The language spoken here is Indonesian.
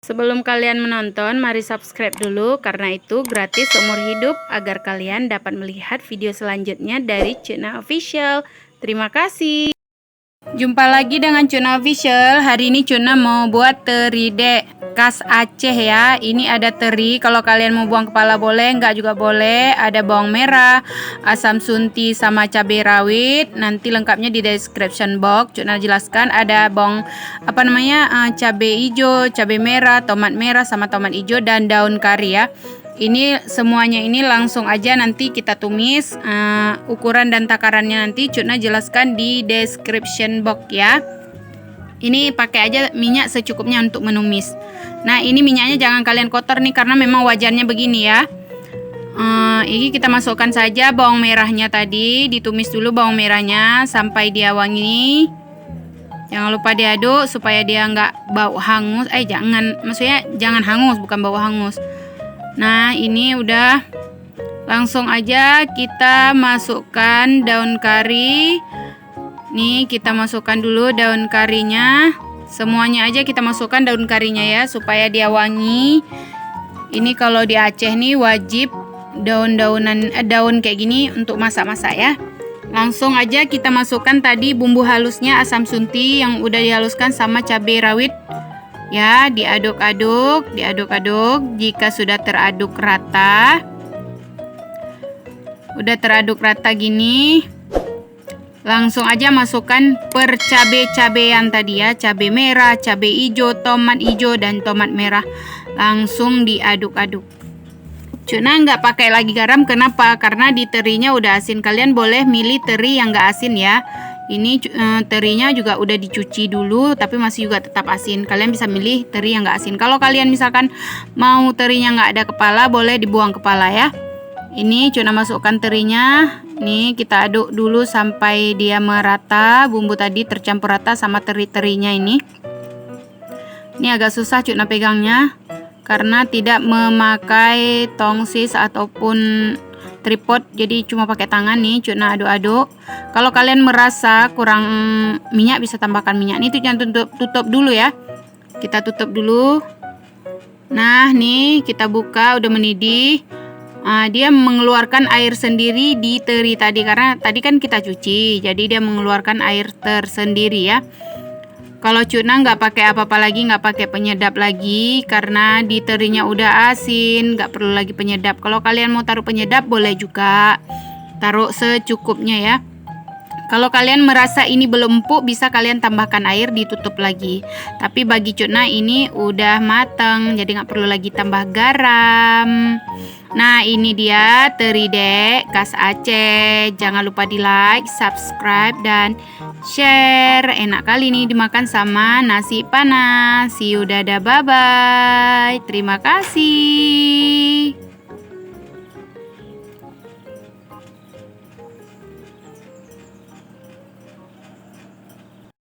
Sebelum kalian menonton, mari subscribe dulu karena itu gratis seumur hidup agar kalian dapat melihat video selanjutnya dari Cuna Official. Terima kasih. Jumpa lagi dengan Cuna Official. Hari ini Cuna mau buat teri dek khas Aceh ya. Ini ada teri, kalau kalian mau buang kepala boleh, enggak juga boleh. Ada bawang merah, asam sunti sama cabai rawit. Nanti lengkapnya di description box. Cuna jelaskan ada bawang cabai hijau, cabai merah, tomat merah sama tomat hijau dan daun kari ya. Ini semuanya ini langsung aja nanti kita tumis. Ukuran dan takarannya nanti Cuna jelaskan di description box ya. Ini pakai aja minyak secukupnya untuk menumis. Nah, ini minyaknya jangan kalian kotor nih karena memang wajarnya begini ya. Ini kita masukkan saja bawang merahnya tadi, ditumis dulu bawang merahnya sampai dia wangi. Jangan lupa diaduk supaya dia nggak bau hangus. Maksudnya jangan hangus, bukan bau hangus. Nah, ini udah, langsung aja kita masukkan daun kari. Nih, kita masukkan dulu daun karinya. Semuanya aja kita masukkan daun karinya ya, supaya dia wangi. Ini kalau di Aceh nih wajib daun kayak gini untuk masak-masak ya. Langsung aja kita masukkan tadi bumbu halusnya, asam sunti yang udah dihaluskan sama cabai rawit. Ya, diaduk-aduk. Jika sudah teraduk rata, udah teraduk rata gini, langsung aja masukkan per cabai-cabean tadi ya, cabai merah, cabai hijau, tomat hijau dan tomat merah. Langsung diaduk-aduk. Cuna nggak pakai lagi garam, kenapa? Karena di terinya udah asin. Kalian boleh milih teri yang nggak asin ya. Ini terinya juga udah dicuci dulu, tapi masih juga tetap asin. Kalian bisa milih teri yang nggak asin. Kalau kalian misalkan mau terinya nggak ada kepala, boleh dibuang kepala ya. Ini Cuna masukkan terinya. Nih, kita aduk dulu sampai dia merata. Bumbu tadi tercampur rata sama teri-terinya ini. Ini agak susah Cuna pegangnya karena tidak memakai tongsis ataupun tripod, jadi cuma pakai tangan nih. Cuna aduk-aduk. Kalau kalian merasa kurang minyak bisa tambahkan minyak. Nih jangan tutup dulu ya. Kita tutup dulu. Nah, nih kita buka, udah mendidih. Dia mengeluarkan air sendiri di teri tadi karena tadi kan kita cuci, jadi dia mengeluarkan air tersendiri ya. Kalau Cuna nggak pakai apa-apa lagi, nggak pakai penyedap lagi karena di terinya udah asin, nggak perlu lagi penyedap. Kalau kalian mau taruh penyedap boleh juga, taruh secukupnya ya. Kalau kalian merasa ini belum empuk, bisa kalian tambahkan air, ditutup lagi. Tapi bagi Cuna ini udah mateng, jadi nggak perlu lagi tambah garam. Nah, ini dia teri dek khas Aceh. Jangan lupa di like, subscribe, dan share. Enak kali nih dimakan sama nasi panas. See you, dadah, bye-bye. Terima kasih.